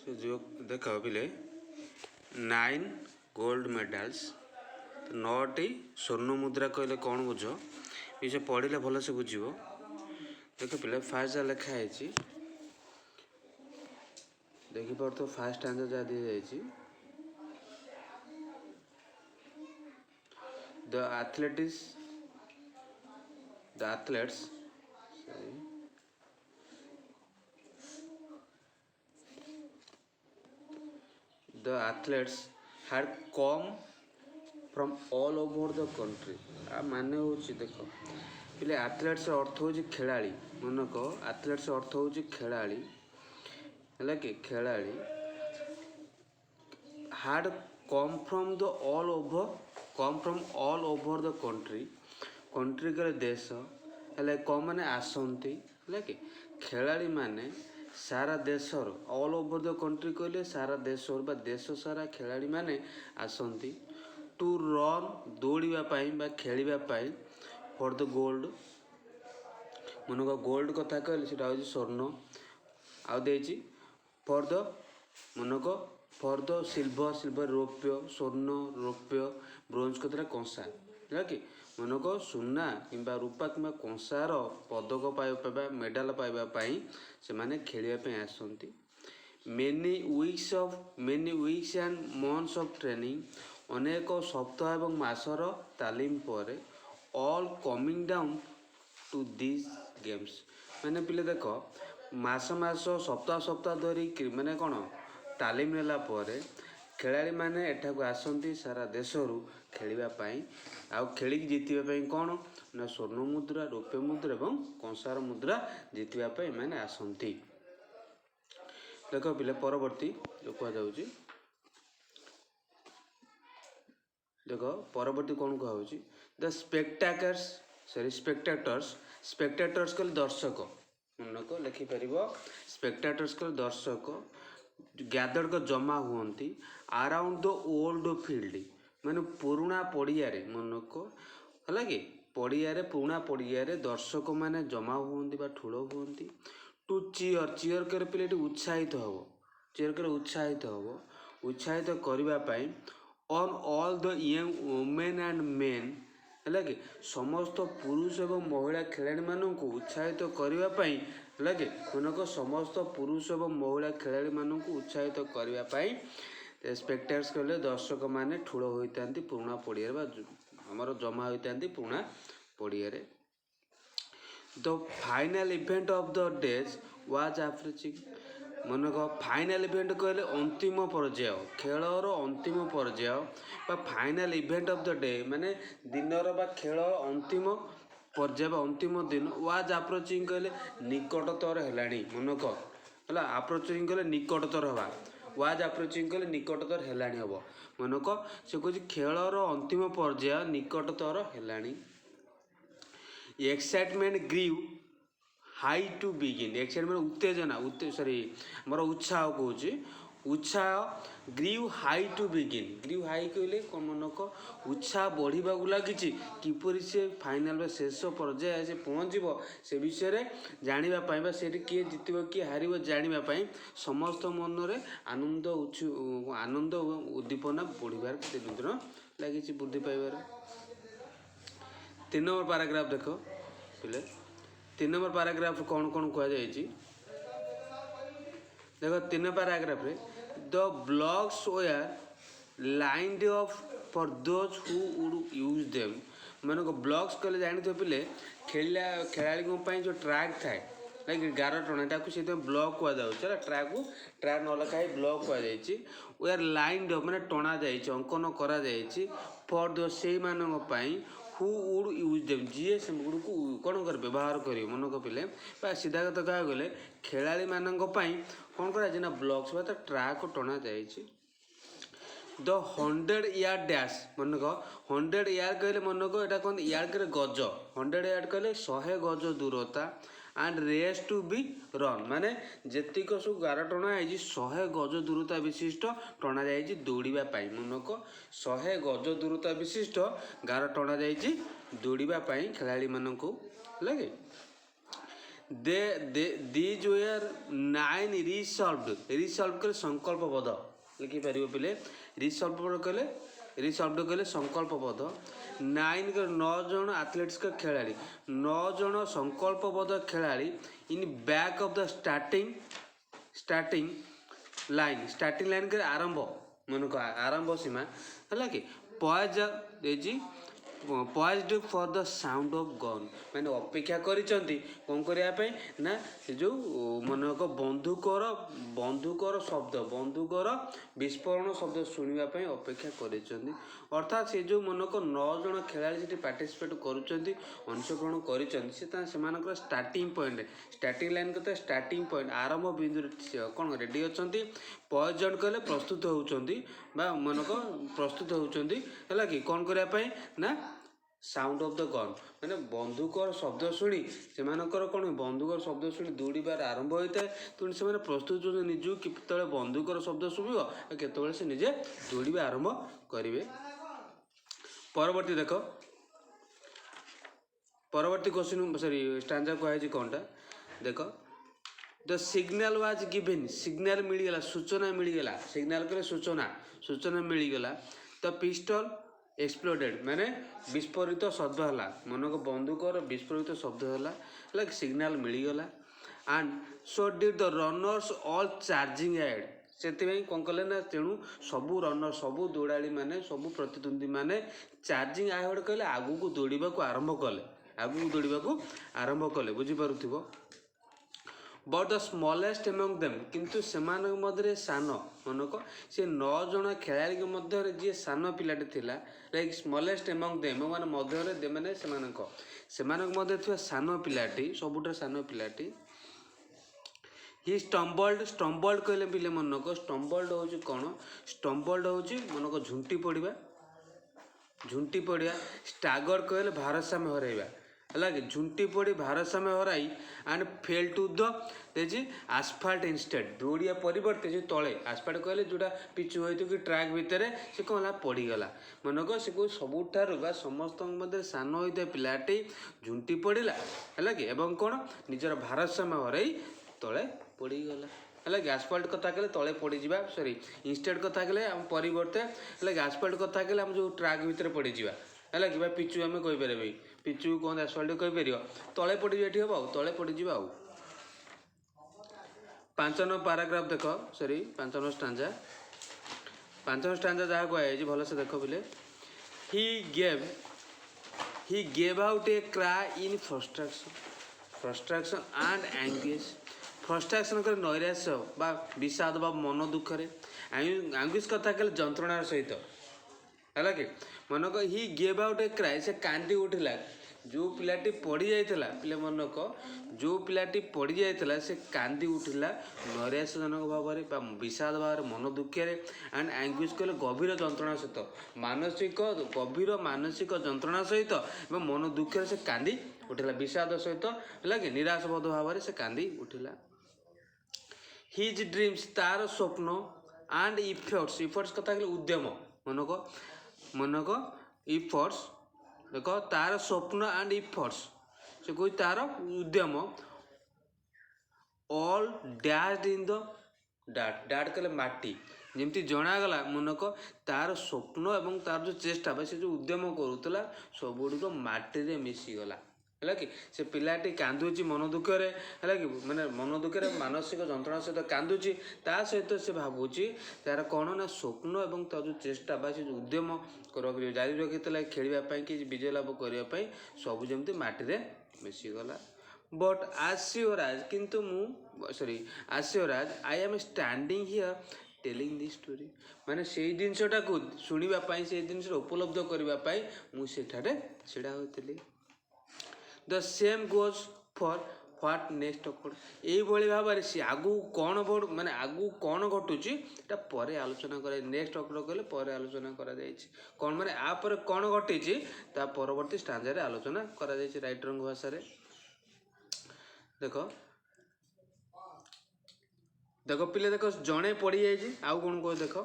से जो देख पिले 9 गोल्ड मेडल्स 9टी स्वर्ण मुद्रा कहले कौन बुझ ये पढ़ले भल से बुझ देख पिले फास्ट जहाँ लिखाई देखिपार तो फास्ट आंसर जहाँ दी जाइए the athletes had come from all over the country माने होची देखो पिले एथलेट्स अर्थ होची खेलाड़ी मन को एथलेट्स अर्थ होची खेलाड़ी है कि खेलाड़ी had come from all over the country के देश है कम मैंने आसंती है कि खेलाड़ी माने सारा देशर ऑल ओवर द कंट्री कहले सारा देशर बा देश सारा खेलाड़ी माने आसंती टू रन दौड़ापी खेलवाई फॉर द गोल्ड मन को गोल्ड कथा कहले सेटा हूँ स्वर्ण आउे फॉर द मन को फॉर द सिल्वर रौप्य स्वर्ण रौप्य ब्रोंज कथा कंसा है कि मन को सुना कि रूपा कि कंसार पदक पाइबा मेडाल पाइबापी से माने खेलवाई आसती many weeks and months of training अनेक सप्ताह एवं मासर तालीम पर all coming down to this games मैंने पिले देख मास सप्ताह धरी मैंने कौन तालीम नेला पर खेलाड़ी मैंने एठाकू आसती सारा देशरू खेलवाई आउ खेलिक जीतवाई कौन ना स्वर्ण मुद्रा रौप्य मुद्रा और कंसार मुद्रा जीतवाई मैंने आसती देख पिले परवर्ती जो कहुच्छी देख परवर्ती कौन कहुच्छी द स्पेक्टेटर्स कहले दर्शक मन को लिखिपर स्पेक्टेटर्स कहले दर्शक गैदर्ड को जमा हुंती अराउंड द ओल्ड फील्ड माने पुराना पड़िया मन को है कि पड़िया पुराना पड़िया दर्शक माने जमा हुंती बा ठूल हुंती टू चीयर कर पिले उत्साहित हम चीयर कर उत्साहित करने on all the young women and main है कि समस्त पुरुष एवं महिला खेलाड़ी मानक उत्साहित करने है कि मन को समस्त पुरुष एवं महिला खेलाड़ी मानक उत्साहित करने स्पेक्टेटर्स कहले दर्शक माने ठूल होता पुराना पड़िया आमर जमा होता पुराना पड़िया the final event of the days was approaching मन को फाइनल इवेंट कहले अंतिम पर्याय खेलर अंतिम पर्याय final event of the day माने दिनर बा खेल अंतिम पर्याय अंतिम दिन वाज अप्रोचिंग कहले निकटतर है मन को है अप्रोचिंग कहले निकटतर हवा वाज अप्रोचिंग कहले निकटतर है हम मन को से कह खेलर अंतिम पर्याय निकटतर है excitement grew high to begin excitement उत्तेजना मोर उत्साह कौच उत्साह grew high to begin high कहले मन को उत्साह बढ़ा लगी किपर से फाइनाल शेष पर्याय से पहुँचब से विषय जानापी से किए जीत किए हार जानापी समस्त मन में आनंद उद्दीपना बढ़ार दिन दिन लगी वृद्धि पाइबार 3 नंबर पैराग्राफ देख पिले 3 नंबर पैराग्राफ कौन कौन कह देख 3 पैराग्राफ रे the blocks were lined off for those who would use them मन को ब्लॉक्स कहले जानते पिले खेलाड़ी जो ट्रैक थाए लाइक 11 टना से ब्लॉक कहुच्छे ट्रैक न लिखाई ब्लॉक कहुच्छे वे आर लाइंड ऑफ मैंने टना जाइए अंकन करा फॉर द से हु वुड यूज देम जी से गुड़क कौन कर व्यवहार कर मन को पिले सीधा कथा कह गले खेलाड़ी मानी कौन कर ब्लॉक्स बा ट्रैक टना जाइए द 100 यार्ड डैश मन को 100 यार्ड कहले मन को यहाँ कहते यार्ड करे गज 100 यार्ड कहले 100 गज दूरता and race to be run माने जेतिक सब 11 टना है 100 गज दूरता विशिष्ट टना जाइए दौड़ापी मन को 100 गज दूरता विशिष्ट 11 टना जाइए दौड़ापी खेलाड़ी मानक लगे these were 9 resolved कले संकल्पबद्ध लिखिपर पे रिसल्व कले संकल्पबद्ध 9 जन एथलेट्स का खिलाड़ी 9 जन संकल्पबद्ध खिलाड़ी in back of the starting line के आरंभ मन को आरंभ सीमा है कि poised for the sound of gun मैंने अपेक्षा करिसेंती कौन करने ना जो मन को बंदूकर शब्द बंदूकर विस्फोरण शब्द शुणापी अपेक्षा करिसेंती अर्थात से जो मन को 9 जन खिलाड़ी से पार्टिसिपेट करुँच अंशग्रहण कर स्टार्टिंग पॉइंट स्टार्टिंग लाइन कहते स्टार्टिंग पॉइंट आरंभ बिंदु कौन रेडी अच्छा पॉइजन कहले प्रस्तुत होउचंदी मन को प्रस्तुत होउचंदी है कि कौन करने ना साउंड ऑफ द गन मैंने बंदूकर शब्द शुणी से कौन बंदूकर शब्द शुणी दौड़ार आरंभ होता है तेणु से प्रस्तुत निजू केतବେଳେ बंदूकर शब्द शुणव केतବେଳେ से निजे दौड़ा आरंभ करेंगे। परवर्ती देख परवर्ती क्वेश्चन सॉरी स्टांजा कहुई कौनटा देख the signal was given signal मिलगला सूचना मिलगला सिग्नल कले सूचना मिलगला द पिस्टल एक्सप्लोडेड माने विस्फोरित शब्द है मन को बंदूकर विस्फोरित शब्द है सिग्नल मिलगला and so did the runners all charging ahead से कौन कले ना तेणु सबू रनर सबू दौड़ाड़ी मैंने सबू प्रतिद्वंदी मैंने चार्जिंग आहेड कहले आगू को दौड़ा को आरंभ कले आगू को दौड़ा को आरंभ कले बुझीपार but the smallest among them किंतु सेमान मध्य सान मन को से 9 जन खिलाड़ी के मध्य जी सान पिलाटे थिला लाइक स्मॉलेस्ट एमंग देम मान मध्य माने मध्य सान पिलाटी सबुठ सान पिलाटी ही स्टम्बल्ड कहले पिले मन को स्टम्बल्ड हो कौन स्टम्बल्ड हो मन को झुंटी पड़ा स्टागर कहले भारसाम्य हरइबा है कि झुंटी पड़ी भारसाम्य हराई and fell to the asphalt instead दौड़िया परिवर्ते जो तले आसफाल्ट कहले जोटा पिचु होती कि ट्रैक भितर से कौन है पड़गला मन को से सबुठार समस्त मध्य सान होता पिलाटी झुंटी पड़ा है कि एवं कौन निजर भारसाम्य हराई तले पड़गला है कि आसफाल्ट कथा कहले तले पड़जा सॉरी इंस्टेड कथा कहले परिवर्ते है कि आसफाल्ट कथा कहले जो ट्रैक भितर पड़जा है कि पिचु आम कहीपर पिचु कौन आसफाल्ट कहीपर तले पड़े हम तले पड़जा 5 नंबर पैराग्राफ देख सॉरी 5 नंबर स्टांजा जहाँ कहुई भल से देख बोले he gave out a cry in frustration and engage frustration कर नैराश्य बा विषाद बा मन दुखरे एंगेज कथा कहले जंत्रणार सहित है कि मन को he gave out a cry से कांदी उठिला जो पिलाटी पड़ जाइला पिले मन को जो पिलाटी पड़ जाइला से कांदी उठिला नैराश्यजनक भाव में विषाद भाव मन दुखे एंड एंगुइश कहले गभीर जंत्रणा सहित मानसिक गभीर मानसिक जंत्रणा सहित मन दुखे से कांदी उठिला विषाद सहित है कि निराशबोध भाव से कांदी उठिला हिज ड्रीम्स तार स्वप्न एंड इफर्ट्स कथा कहले उद्यम मन को इफर्ट्स देख तार स्वप्न एंड इफर्ट्स से कोई तार उद्यम all dashed in the dot कहले माटी जमती जनागला मन को तार स्वप्न एवं तार जो चेष्टा से जो उद्यम करूला सबुड़ माटी मिशीगला है कि से पिलाटी कांदुची मन दुखे है कि मैंने मन दुखे मानसिक जंत्रणा सहित कांदुची ता सहित से भावुची तार कौन ना स्वप्न और तार जो चेष्टा बा से जो उद्यम जारी रखी खेलवाई कि विजय लाभ करने सब जमी माटी मिशीगला बट आश्योराज किंतु मु सॉरी आश्योराज I am standing here telling this story माने से जिनटा को शुणापी से जिन उपलब्ध करने मुझे छिड़ा होती the same goes for what next occurred यही भाव में सी आगू कौन बोर्ड माने आगू कौन घटुची पर आलोचना कर नेक्स्ट अकर्ड कहले पर आलोचना करा कौन माने आपर कौन घटी परवर्ती स्टांजा रे आलोचना करा राइटर भाषा रे देख देख पिले देख जड़े पड़ी जाइए आउ कौन कह देख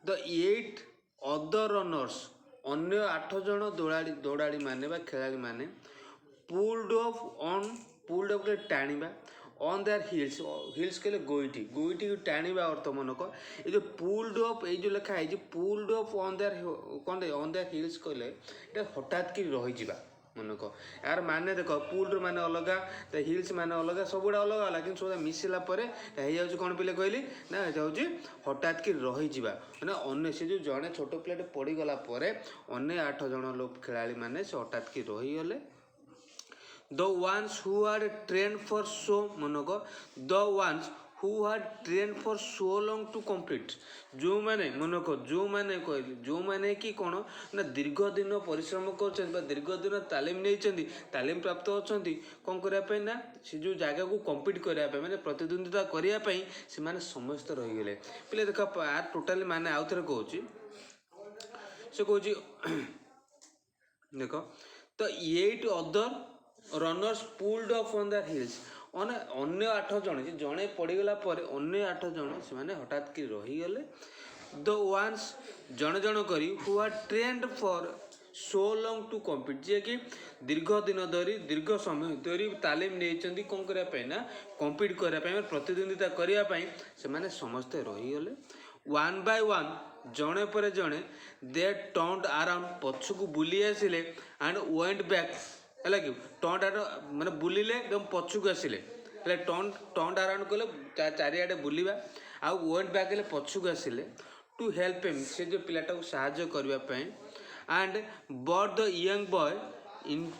द 8 अदर रनर्स अन्य 8 जन दौड़ाड़ी माने बा खिलाड़ी माने पुल्ड अप टाणिबा ऑन देयर हिल्स हिल्स कहले गोइठी गोइठी को टाणिबा अर्थ मनक ये जो पुल्ड अप ये जो लिखा है पुल्ड अप ऑन देयर कौन ऑन देयर हिल्स कहले ये हठात कि रही मनक यार माने देख पुल्ड माने अलग हिल्स माने अलग सब गुड़ा अलग अलग कि सब मिसला कौन पिले कहली ना ये हठात कि रही मैंने अन्य से जो जड़े छोट पिलाटे पड़गला अन्य 8 जन लोग खेलाड़ी मैंने से हठात कि रहीगले the ones who are trained for so मनक the ones who are trained for so long to complete जो माने मनक जो माने कहली जो माने कि कौन ना दीर्घ दिन परिश्रम कर दीर्घ दिन तालीम नहीं तालीम प्राप्त होती कौन करने ना से जो जगह को कम्पीट करने मैंने प्रतिद्वंदिता करने से माने समस्त रहीगले पे देख यार टोटाली माने आउ थे कौच से कौच देख तो 8 other runners pulled of on the hills अन्य 8 जन जड़े पड़गला अन्य 8 जन से हठात कि रहीगले द वान्स जन जन करी who are trained for so long to compete जी कि दीर्घ दिन धरी दीर्घ समय धरी तालीम नहीं कौन करने ना कम्पीट करने प्रतिद्वंदिता करने से समस्ते रहीगले वन बाय वन जड़े पर जड़े दे टर्न्ड अराउंड पछकू बुली आसिले एंड वेंट बैक है कि टर्न्ड अराउंड माने बुलिले एकदम पछकू आसिले टर्न्ड अराउंड कले चारिआडे बुलिबा आ वेंट बैक हेले पछकू आसिले टू हेल्प हिम से जो पिलाटा को साहाय्य करबा and but the young boy in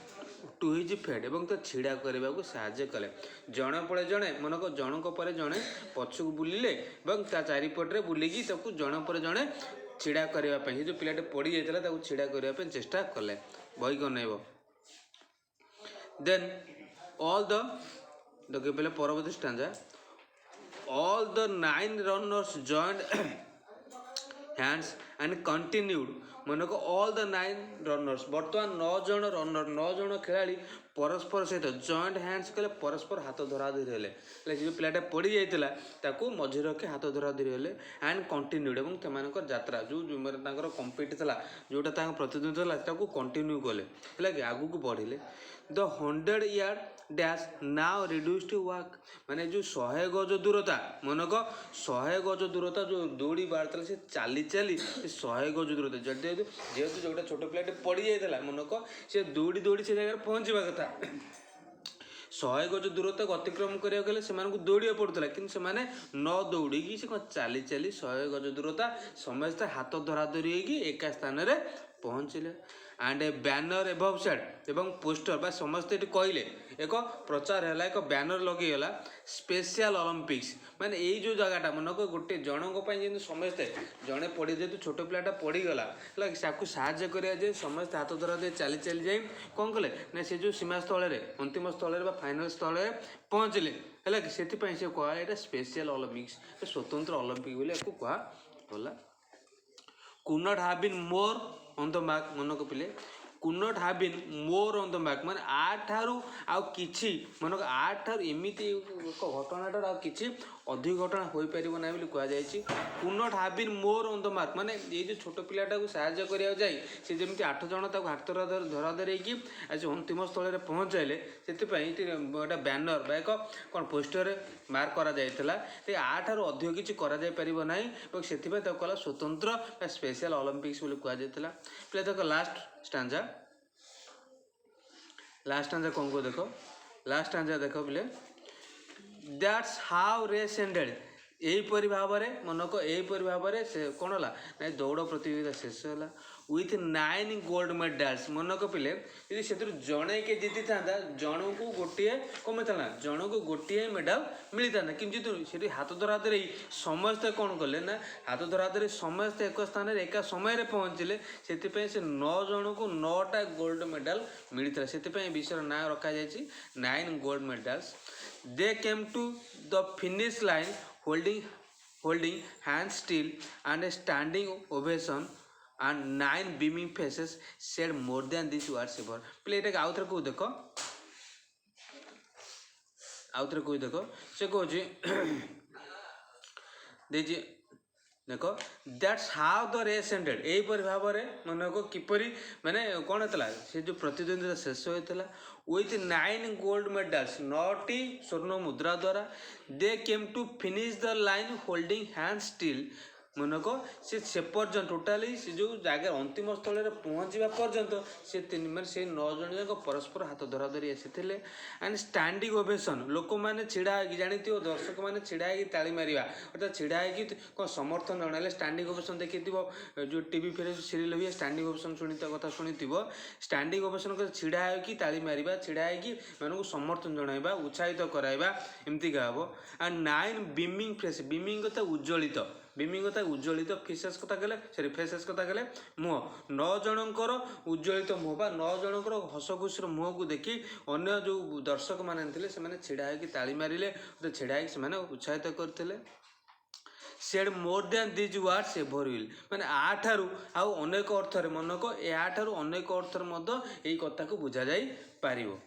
to his fed एवं तो छिड़ा करने को साहाय्य कले जड़े पड़े जड़े मनक जनक पर जड़े पछकू बुलिले चारिपटे बुलिकी जड़े पर जड़े छिड़ा करने जो पिलाटे पड़ी जाता छिड़ा करने चेष्टा कले बही कनेब देन ऑल द देखे पहले परवर्ती stanza all the 9 runners joined hands and continued मनक ऑल द 9 रनर्स बर्तमान 9 जन रनर 9 जन खेलाड़ी परस्पर सहित जॉइंट हैंड्स कले परस्पर हाथ धराधरी हेले जो पिलाटा पड़ी जाता मझे रखी हाथ धराधरी हेले एंड कंटिन्यूड एवं सेमानकर यात्रा जो कंपीट था जोटा प्रतिद्वंदिता कंटिन्यू कले है कि आगू को बढ़िले the 100 yard dash now reduce to walk माने जो 100 गज दूरता मनक 100 गज दूरता जो दौड़ी बाहर से चली चली 100 गज दूरता जेहेतु जो छोट पिलाटे पड़ी जाता मनक से दौड़ी दौड़ी से जगह पहुँचवा कथा 100 गज दूरता अतिक्रम करने से दौड़ा पड़ता कि न दौड़ी से चली चली 100 गज दूरता समस्त हाथ धराधरी एका स्थान में पहुँचले and a banner above set एवं पोस्टर बा समस्ते कहले एक प्रचार है एक बैनर लगेगला स्पेशल ओलंपिक्स माने यही जो जगहटा मनक गोटे जनक समस्ते जड़े पड़ी जेहतु छोट पिलाटा पड़ीगला है साहाଯ୍य करा समस्त हाथ धरा दे चली चली जाए कौन कले ना से जो सीमा स्थल अंतिम स्थल फाइनाल स्थल पहुँचले है कि से कहा यहाँ स्पेशल ओलंपिक्स स्वतंत्र ओलंपिक बोली कहला could not have been more on the mark मनक पिले could not have been more on the mark माने आठारु आउ किछि मनक आठारु एमिति एक घटनाटार आउ किछि अधिक घटना होई परिबो ना बोली कहा जायछि could not have been more on the mark माने ये जो छोट पिलाटा को सहाय्य करिया जाय से जेमिति 8 जण ताको हाथ धरा धरैकी आज अंतिम स्थल रे पहुंचाइले सेति पई एटा बैनर बा एक कोन पोस्टर मार्क करा जायतला ते 8 आरु अधिक किछि करा जाय परिबो नाही और सेति पई ताको कला स्वतंत्र स्पेशल ओलंपिक्स बोली कहा जायतला प्ले ताको लास्ट स्टांजा कौन को देखो लास्ट स्टांजा देखो बोले दैट्स हाउ रेस एंडेड यहीपरि भाव में मनक यहीपरि भाव में से कौन है दौड़ प्रतियोगिता शेष है विथ 9 गोल्ड मेडल्स मनक पिले यदि से जड़े के जीति था जन को गोटे कम था जन को गोटे मेडल मिलता कि हाथ धराधरी समस्ते कौन कले ना हाथ धराधरी समस्ते एक स्थान एक समय पहुँचले से 9 जन को 9टा गोल्ड मेडल मिलता से विषय ना रखा जाए 9 gold medals they came to the finish line holding hands still and a standing ovation and 9 beaming faces said more than this words ever play it आउ थरे को देखो से कहूँ देखिए देख that's how the race ended यहीपरि भाव में मनक किपरि माने कौन होता से जो प्रतिद्वंदिता शेष होता विथ 9 गोल्ड मेडल्स 9टी स्वर्ण मुद्रा द्वारा they came to finish the line holding hand still मनक से पर्यंत टोटाली से जो जगह अंतिम स्थल पहुँचवा पर्यंत से तीन मैंने से 9 जन जाक परस्पर हाथ धरा धरी आसी एंड स्टैंडिंग ओवेशन लोक मैंने छिड़ा जानी दर्शक मैंने छिड़ा ताली मारिबा अर्थात छिड़ा कौन समर्थन जन स्टैंडिंग ओवेशन देखी जो टीवी फिर सीरियल हुए स्टैंडिंग ओवेशन शुणी कथा शुणी स्टैंडिंग ओवेशन कर छिड़ा ताली मारिबा छिड़ा मानू समर्थन जनइबा उत्साहित कराइबा एमती हम एंड 9 बीमिंग फेस बीमिंग कथा उज्ज्वलित बीमिंग कथा उज्ज्वलित फेसेस कथा कहले सरी फेसेस कथा कहले मुह 9 जनकर उज्ज्वलित मुह बा 9 जनकर हस खुशी मुह को देखी अन्य जो दर्शक मैंने से छिड़ा ताली मारे छिड़ा से उत्साहित करते said more than these words ever will माने आठारू आउ अनेक अर्थरे मनक या अनेक अर्थरे मध्य यही कथा को बुझा जाई पारिबो।